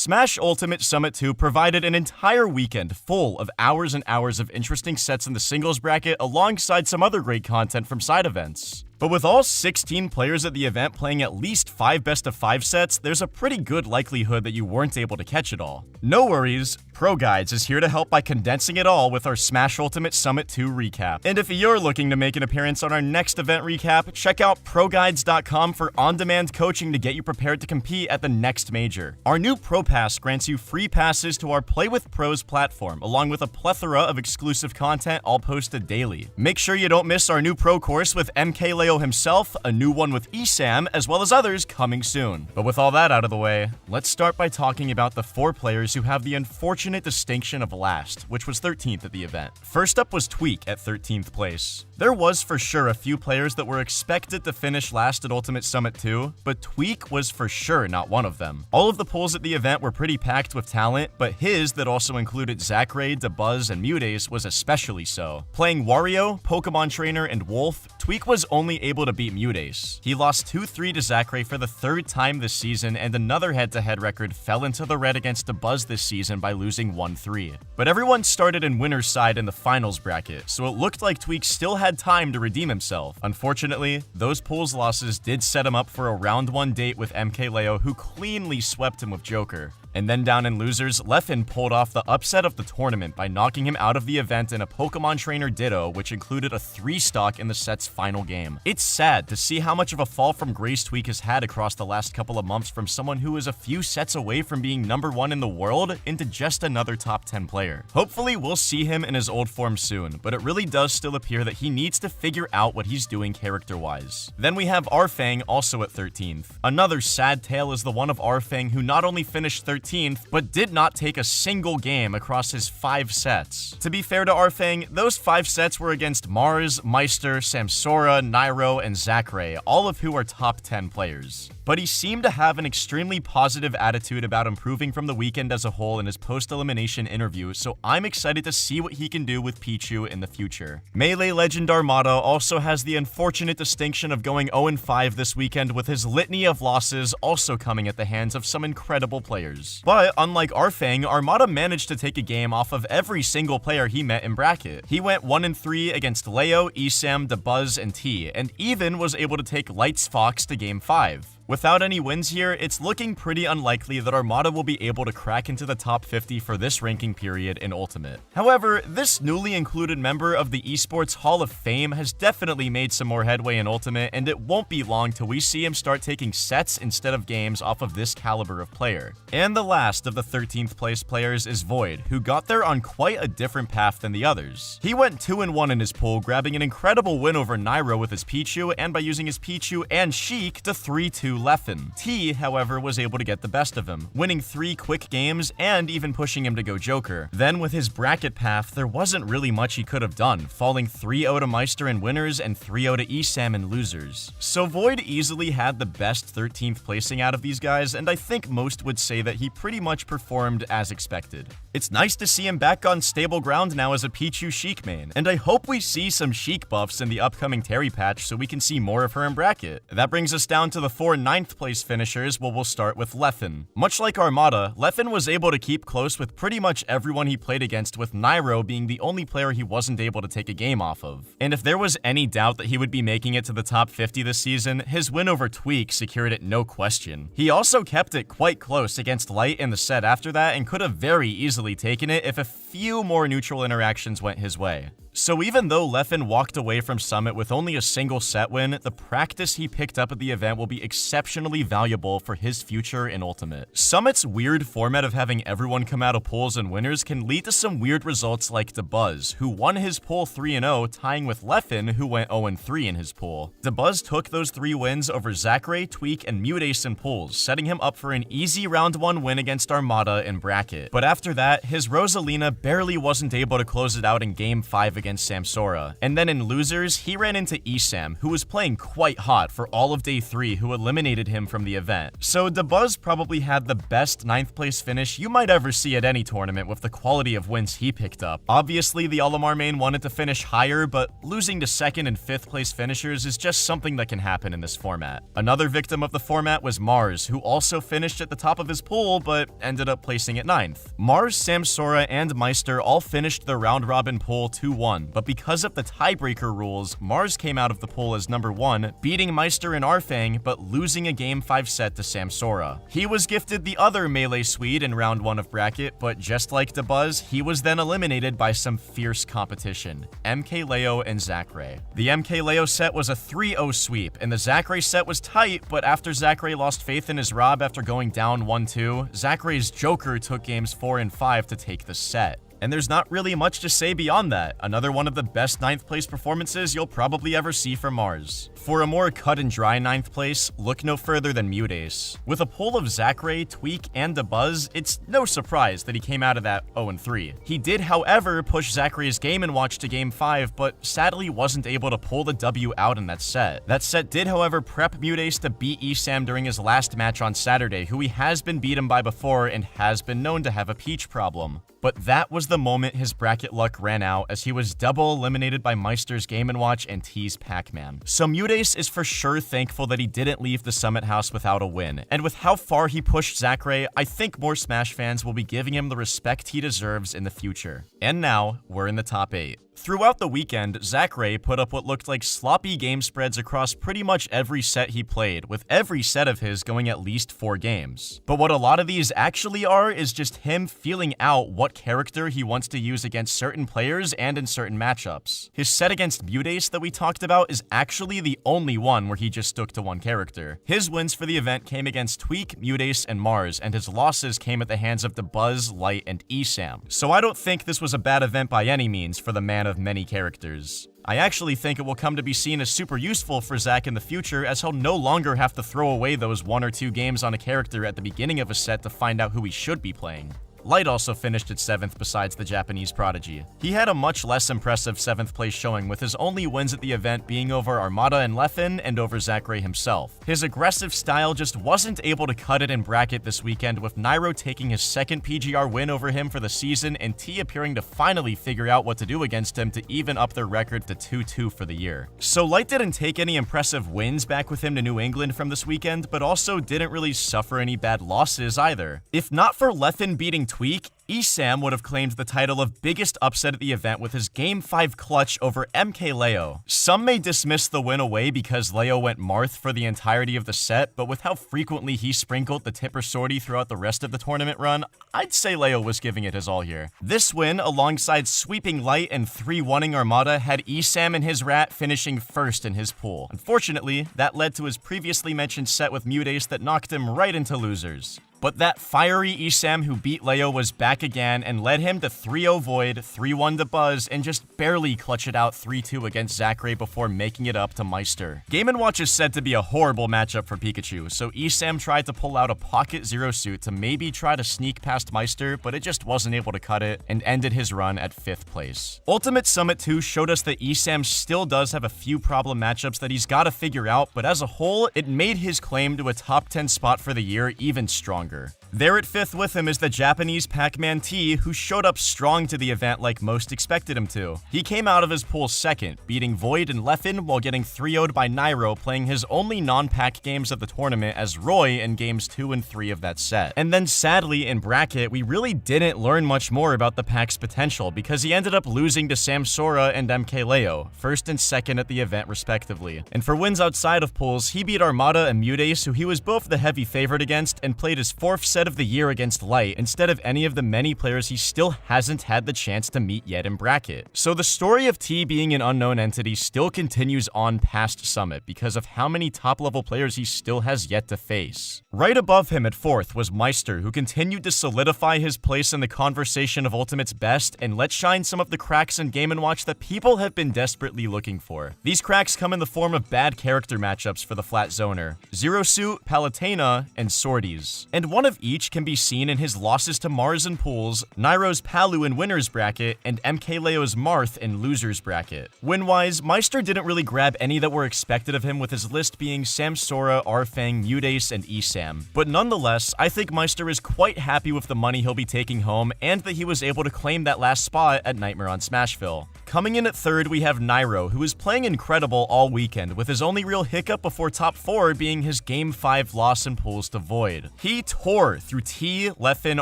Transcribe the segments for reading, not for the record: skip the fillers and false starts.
Smash Ultimate Summit 2 provided an entire weekend full of hours and hours of interesting sets in the singles bracket alongside some other great content from side events. But with all 16 players at the event playing at least 5 best-of-5 sets, there's a pretty good likelihood that you weren't able to catch it all. No worries, Pro Guides is here to help by condensing it all with our Smash Ultimate Summit 2 recap. And if you're looking to make an appearance on our next event recap, check out ProGuides.com for on-demand coaching to get you prepared to compete at the next major. Our new Pro Pass grants you free passes to our Play with Pros platform, along with a plethora of exclusive content all posted daily. Make sure you don't miss our new Pro course with MK himself, a new one with Esam, as well as others coming soon. But with all that out of the way, let's start by talking about the 4 players who have the unfortunate distinction of last, which was 13th at the event. First up was Tweak at 13th place. There was for sure a few players that were expected to finish last at Ultimate Summit 2, but Tweak was for sure not one of them. All of the pools at the event were pretty packed with talent, but his that also included Zachary, Dabuz, and Mutace was especially so. Playing Wario, Pokemon Trainer, and Wolf, Tweak was only able to beat Mutace. He lost 2-3 to Zachary for the 3rd time this season, and another head-to-head record fell into the red against Dabuz this season by losing 1-3. But everyone started in winner's side in the finals bracket, so it looked like Tweak still had time to redeem himself. Unfortunately, those pools losses did set him up for a round 1 date with MKLeo, who cleanly swept him with Joker. And then down in losers, Leffen pulled off the upset of the tournament by knocking him out of the event in a Pokemon Trainer Ditto, which included a 3-stock in the set's final game. It's sad to see how much of a fall from grace Tweak has had across the last couple of months from someone who is a few sets away from being #1 in the world into just another top 10 player. Hopefully we'll see him in his old form soon, but it really does still appear that he needs to figure out what he's doing character-wise. Then we have Arfang also at 13th. Another sad tale is the one of Arfang, who not only finished 13th, but did not take a single game across his 5 sets. To be fair to Arfang, those 5 sets were against Mars, Meister, Samsora, Nairo, and Zachary, all of who are top 10 players. But he seemed to have an extremely positive attitude about improving from the weekend as a whole in his post-elimination interview, so I'm excited to see what he can do with Pichu in the future. Melee legend Armada also has the unfortunate distinction of going 0-5 this weekend, with his litany of losses also coming at the hands of some incredible players. But unlike Arfang, Armada managed to take a game off of every single player he met in bracket. He went 1-3 against Leo, Esam, Dabuz, and T, and even was able to take Lights Fox to game 5. Without any wins here, it's looking pretty unlikely that Armada will be able to crack into the top 50 for this ranking period in Ultimate. However, this newly included member of the Esports Hall of Fame has definitely made some more headway in Ultimate, and it won't be long till we see him start taking sets instead of games off of this caliber of player. And the last of the 13th place players is Void, who got there on quite a different path than the others. He went 2-1 in his pool, grabbing an incredible win over Nairo with his Pichu, and by using his Pichu and Sheik to 3-2 Leffen. T, however, was able to get the best of him, winning 3 quick games and even pushing him to go Joker. Then with his bracket path, there wasn't really much he could have done, falling 3-0 to Meister in winners and 3-0 to Esam in losers. So Void easily had the best 13th placing out of these guys, and I think most would say that he pretty much performed as expected. It's nice to see him back on stable ground now as a Pichu Sheik main, and I hope we see some Sheik buffs in the upcoming Terry patch so we can see more of her in bracket. That brings us down to the 4 9th place finishers. Well, we'll start with Leffen. Much like Armada, Leffen was able to keep close with pretty much everyone he played against, with Nairo being the only player he wasn't able to take a game off of. And if there was any doubt that he would be making it to the top 50 this season, his win over Tweak secured it no question. He also kept it quite close against Light in the set after that and could have very easily taken it if a few more neutral interactions went his way. So even though Leffen walked away from Summit with only a single set win, the practice he picked up at the event will be exceptionally valuable for his future in Ultimate. Summit's weird format of having everyone come out of pools and winners can lead to some weird results like Dabuz, who won his pool 3-0, tying with Leffen, who went 0-3 in his pool. Dabuz took those 3 wins over Zachary, Tweak, and Mutace in pools, setting him up for an easy round 1 win against Armada in bracket. But after that, his Rosalina barely wasn't able to close it out in game 5 against against Samsora. And then in losers, he ran into Esam, who was playing quite hot for all of day 3, who eliminated him from the event. So Dabuz probably had the best 9th place finish you might ever see at any tournament with the quality of wins he picked up. Obviously, the Olimar main wanted to finish higher, but losing to 2nd and 5th place finishers is just something that can happen in this format. Another victim of the format was Mars, who also finished at the top of his pool, but ended up placing at 9th. Mars, Samsora, and Meister all finished their round-robin pool 2-1, but because of the tiebreaker rules, Mars came out of the pool as number 1, beating Meister and Arfang, but losing a Game 5 set to Samsora. He was gifted the other Melee Swede in round 1 of bracket, but just like Dabuz, he was then eliminated by some fierce competition, MKLeo and Zachary. The MKLeo set was a 3-0 sweep, and the Zachary set was tight, but after Zachary lost faith in his Rob after going down 1-2, Zachary's Joker took games 4 and 5 to take the set. And there's not really much to say beyond that. Another one of the best 9th place performances you'll probably ever see from Mars. For a more cut and dry 9th place, look no further than Mudace. With a pool of Zachary, Tweak, and Dabuz, it's no surprise that he came out of that 0-3. He did, however, push Zachary's Game & Watch to Game 5, but sadly wasn't able to pull the W out in that set. That set did, however, prep Mudace to beat Esam during his last match on Saturday, who he has been beaten by before and has been known to have a peach problem. But that was the moment his bracket luck ran out, as he was double eliminated by Meister's Game & Watch and T's Pac-Man. So Mudace is for sure thankful that he didn't leave the Summit House without a win, and with how far he pushed Zachary, I think more Smash fans will be giving him the respect he deserves in the future. And now, we're in the top 8. Throughout the weekend, Zachary put up what looked like sloppy game spreads across pretty much every set he played, with every set of his going at least 4 games. But what a lot of these actually are is just him feeling out what character he wants to use against certain players and in certain matchups. His set against Mudace that we talked about is actually the only one where he just stuck to one character. His wins for the event came against Tweak, Mudace, and Mars, and his losses came at the hands of Dabuz, Light, and Esam. So I don't think this was a bad event by any means for the man of many characters. I actually think it will come to be seen as super useful for Zach in the future, as he'll no longer have to throw away those 1 or 2 games on a character at the beginning of a set to find out who he should be playing. Light also finished at 7th besides the Japanese prodigy. He had a much less impressive 7th place showing, with his only wins at the event being over Armada and Leffen and over Zachary himself. His aggressive style just wasn't able to cut it in bracket this weekend, with Nairo taking his 2nd PGR win over him for the season and T appearing to finally figure out what to do against him to even up their record to 2-2 for the year. So Light didn't take any impressive wins back with him to New England from this weekend, but also didn't really suffer any bad losses either. If not for Leffen beating Tweak, Esam would have claimed the title of biggest upset at the event with his Game 5 clutch over MKLeo. Some may dismiss the win away because Leo went Marth for the entirety of the set, but with how frequently he sprinkled the Tipper Sortie throughout the rest of the tournament run, I'd say Leo was giving it his all here. This win, alongside sweeping Light and 3-1ing Armada, had Esam and his rat finishing 1st in his pool. Unfortunately, that led to his previously mentioned set with Mudace that knocked him right into losers. But that fiery Esam who beat Leo was back again and led him to 3-0 Void, 3-1 Dabuz, and just barely clutch it out 3-2 against Zachary before making it up to Meister. Game & Watch is said to be a horrible matchup for Pikachu, so Esam tried to pull out a Pocket Zero Suit to maybe try to sneak past Meister, but it just wasn't able to cut it, and ended his run at 5th place. Ultimate Summit 2 showed us that Esam still does have a few problem matchups that he's got to figure out, but as a whole, it made his claim to a top 10 spot for the year even stronger. There at 5th with him is the Japanese Pac-Man T, who showed up strong to the event like most expected him to. He came out of his pool 2nd, beating Void and Leffen while getting 3-0'd by Nairo, playing his only non-Pac games of the tournament as Roy in games 2 and 3 of that set. And then sadly, in bracket, we really didn't learn much more about the Pac's potential because he ended up losing to Samsora and MKLeo, 1st and 2nd at the event respectively. And for wins outside of pools, he beat Armada and Mudace, who he was both the heavy favorite against, and played his 4th set of the year against Light instead of any of the many players he still hasn't had the chance to meet yet in bracket. So the story of T being an unknown entity still continues on past Summit because of how many top-level players he still has yet to face. Right above him at 4th was Meister, who continued to solidify his place in the conversation of Ultimate's best and let shine some of the cracks in Game & Watch that people have been desperately looking for. These cracks come in the form of bad character matchups for the Flat Zoner: Zero Suit, Palutena, and Swordies. And one of each can be seen in his losses to Mars in pools, Nairo's Palu in winner's bracket, and MKLeo's Marth in loser's bracket. Win-wise, Meister didn't really grab any that were expected of him, with his list being Samsora, Arfang, Mudace, and Esam. But nonetheless, I think Meister is quite happy with the money he'll be taking home, and that he was able to claim that last spot at Nightmare on Smashville. Coming in at third, we have Nairo, who is playing incredible all weekend, with his only real hiccup before top 4 being his Game 5 loss in pools to Void. He tore through T, Leffen,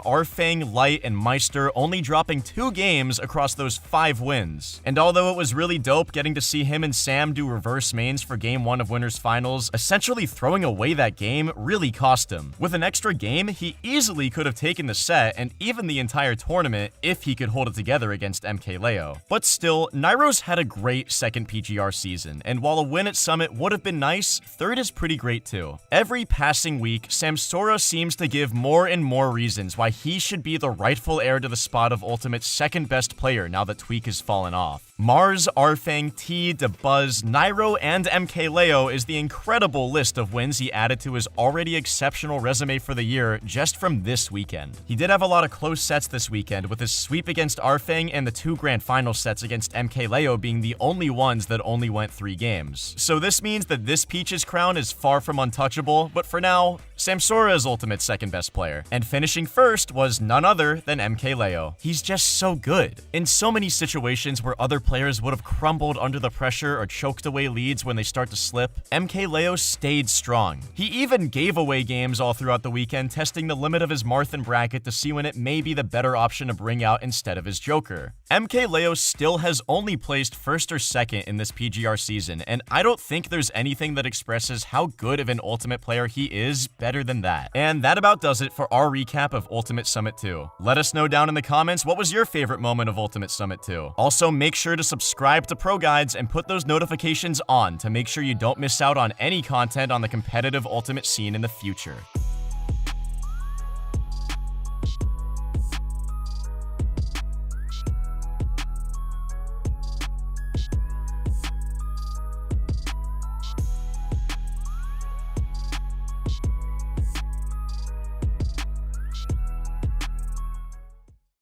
Arfang, Light, and Meister, only dropping 2 games across those 5 wins. And although it was really dope getting to see him and Sam do reverse mains for Game 1 of Winners Finals, essentially throwing away that game really cost him. With an extra game, he easily could have taken the set and even the entire tournament if he could hold it together against MKLeo. But still, Nairo's had a great second PGR season, and while a win at Summit would have been nice, third is pretty great too. Every passing week, Samsora seems to give more and more reasons why he should be the rightful heir to the spot of Ultimate's second best player now that Tweak has fallen off. Mars, Arfang, T, DeBuzz, Nairo, and MKLeo is the incredible list of wins he added to his already exceptional resume for the year just from this weekend. He did have a lot of close sets this weekend, with his sweep against Arfang and the 2 grand final sets against MKLeo being the only ones that only went 3 games. So this means that this Peach's crown is far from untouchable, but for now, Samsora is Ultimate's second best player. And finishing first was none other than MKLeo. He's just so good. In so many situations where other players would have crumbled under the pressure or choked away leads when they start to slip, MKLeo stayed strong. He even gave away games all throughout the weekend, testing the limit of his Marthan bracket to see when it may be the better option to bring out instead of his Joker. MKLeo still has only placed first or second in this PGR season, and I don't think there's anything that expresses how good of an Ultimate player he is better than that. And that about does it for our recap of Ultimate Summit 2. Let us know down in the comments what was your favorite moment of Ultimate Summit 2. Also, make sure to subscribe to Pro Guides and put those notifications on to make sure you don't miss out on any content on the competitive Ultimate scene in the future.